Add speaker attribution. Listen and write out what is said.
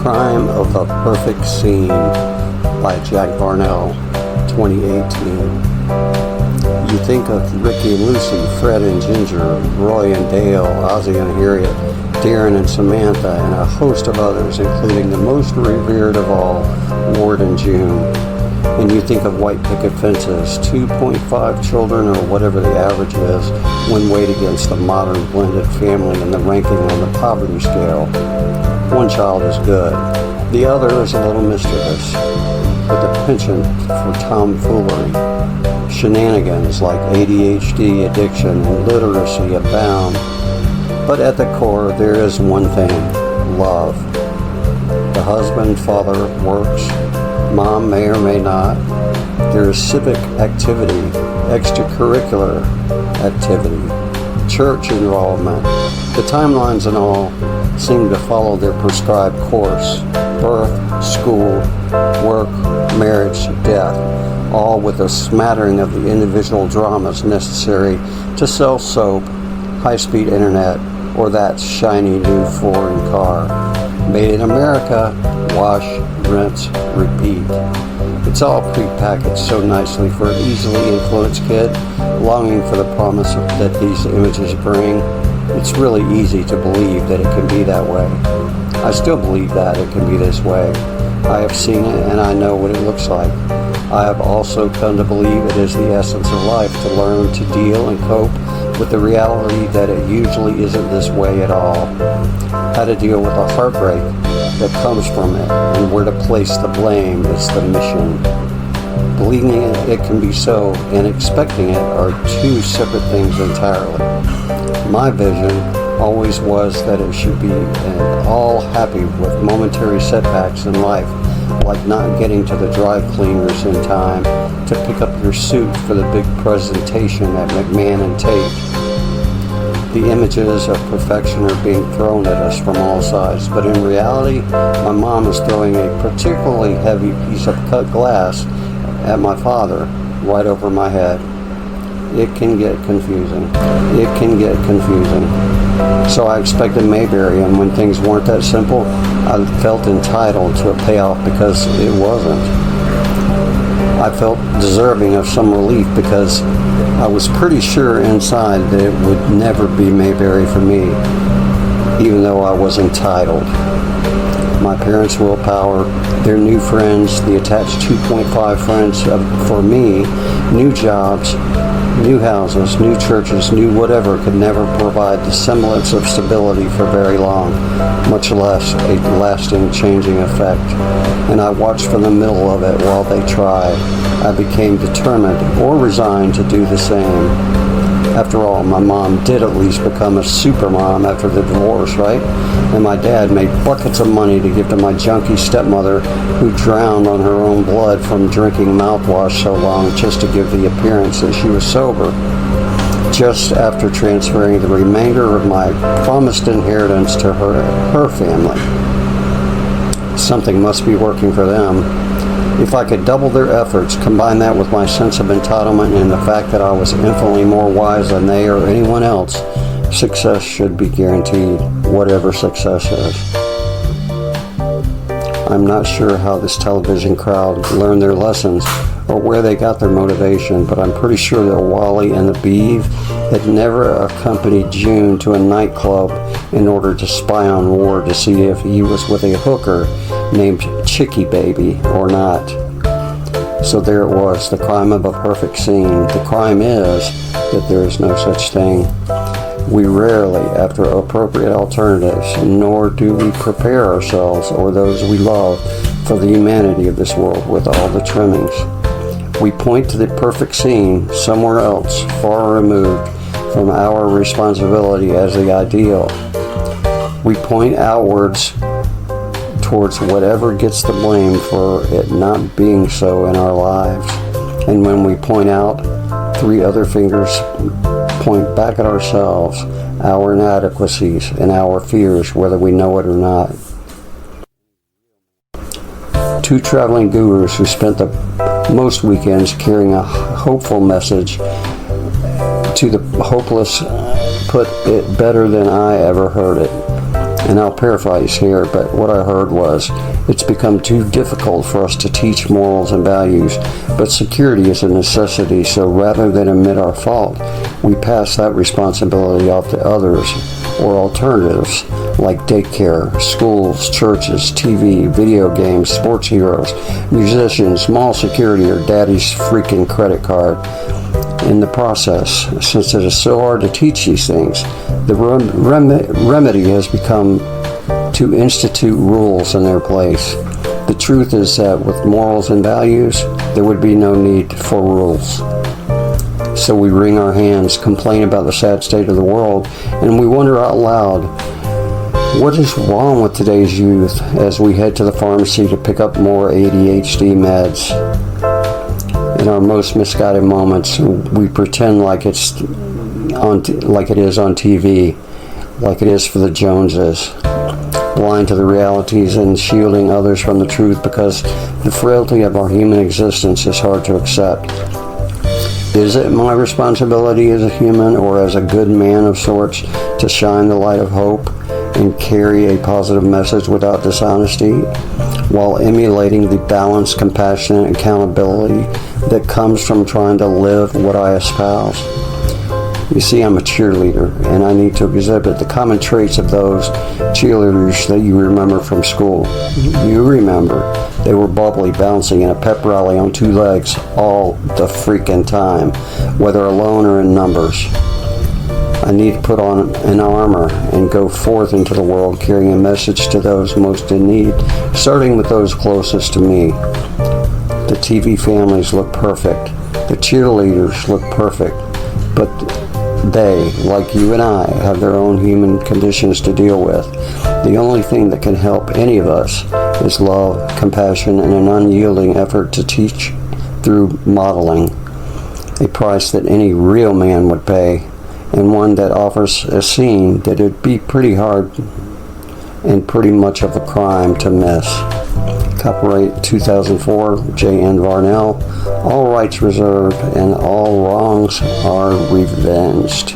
Speaker 1: Crime of the Perfect Scene by Jack Varnell, 2018. You think of Ricky and Lucy, Fred and Ginger, Roy and Dale, Ozzie and Harriet, Darren and Samantha, and a host of others, including the most revered of all, Ward and June. And you think of white picket fences, 2.5 children or whatever the average is when weighed against the modern blended family and the ranking on the poverty scale. One child is good, the other is a little mischievous, with a penchant for tomfoolery. Shenanigans like ADHD, addiction, and illiteracy abound. But at the core, there is one thing: love. The husband, father works. Mom may or may not. There is civic activity, extracurricular activity, church involvement. The timelines and all seem to follow their prescribed course: birth, school, work, marriage, death, all with a smattering of the individual dramas necessary to sell soap, high-speed internet, or that shiny new foreign car. Made in America, wash, rinse, repeat. It's all prepackaged so nicely for an easily influenced kid longing for the promise that these images bring. It's really easy to believe that it can be that way. I still believe that it can be this way. I have seen it and I know what it looks like. I have also come to believe it is the essence of life to learn to deal and cope with the reality that it usually isn't this way at all. How to deal with the heartbreak that comes from it, and where to place the blame is the mission. Believing it can be so and expecting it are two separate things entirely. My vision always was that it should be all happy with momentary setbacks in life, like not getting to the dry cleaners in time to pick up your suit for the big presentation at McMahon and Tate. The images of perfection are being thrown at us from all sides, but in reality, my mom is throwing a particularly heavy piece of cut glass at my father right over my head. It can get confusing. So I expected Mayberry, and when things weren't that simple, I felt entitled to a payoff because it wasn't. I felt deserving of some relief because I was pretty sure inside that it would never be Mayberry for me, even though I was entitled. My parents' willpower, their new friends, the attached 2.5 friends for me, new jobs, new houses, new churches, new whatever could never provide the semblance of stability for very long, much less a lasting changing effect. And I watched from the middle of it while they tried. I became determined or resigned to do the same. After all, my mom did at least become a super mom after the divorce, right? And my dad made buckets of money to give to my junkie stepmother who drowned on her own blood from drinking mouthwash so long just to give the appearance that she was sober. Just after transferring the remainder of my promised inheritance to her family. Something must be working for them. If I could double their efforts, combine that with my sense of entitlement and the fact that I was infinitely more wise than they or anyone else, success should be guaranteed, whatever success is. I'm not sure how this television crowd learned their lessons or where they got their motivation, but I'm pretty sure that Wally and the Beeve had never accompanied June to a nightclub in order to spy on Ward to see if he was with a hooker named Chicky Baby or not. So there it was, the crime of a perfect scene. The crime is that there is no such thing. We rarely, after appropriate alternatives, nor do we prepare ourselves or those we love for the humanity of this world with all the trimmings. We point to the perfect scene somewhere else, far removed from our responsibility as the ideal. We point outwards towards whatever gets the blame for it not being so in our lives. And when we point out, 3 other fingers point back at ourselves, our inadequacies and our fears, whether we know it or not. 2 traveling gurus who spent the most weekends carrying a hopeful message to the hopeless put it better than I ever heard it. And I'll paraphrase here, but what I heard was, it's become too difficult for us to teach morals and values, but security is a necessity, so rather than admit our fault, we pass that responsibility off to others or alternatives like daycare, schools, churches, TV, video games, sports heroes, musicians, mall security, or daddy's freaking credit card. In the process, since it is so hard to teach these things, the remedy has become to institute rules in their place. The truth is that with morals and values, there would be no need for rules. So we wring our hands, complain about the sad state of the world, and we wonder out loud, what is wrong with today's youth as we head to the pharmacy to pick up more ADHD meds? In our most misguided moments, we pretend like it is on TV, like it is for the Joneses, blind to the realities and shielding others from the truth because the frailty of our human existence is hard to accept. Is it my responsibility as a human or as a good man of sorts to shine the light of hope and carry a positive message without dishonesty, while emulating the balanced, compassionate accountability that comes from trying to live what I espouse? You see, I'm a cheerleader, and I need to exhibit the common traits of those cheerleaders that you remember from school. You remember they were bubbly, bouncing in a pep rally on two legs all the freaking time, whether alone or in numbers. I need to put on an armor and go forth into the world carrying a message to those most in need, starting with those closest to me. The TV families look perfect. The cheerleaders look perfect. But they, like you and I, have their own human conditions to deal with. The only thing that can help any of us is love, compassion, and an unyielding effort to teach through modeling, a price that any real man would pay, and one that offers a scene that it'd be pretty hard and pretty much of a crime to miss. Copyright 2004, J.N. Varnell, all rights reserved and all wrongs are revenged.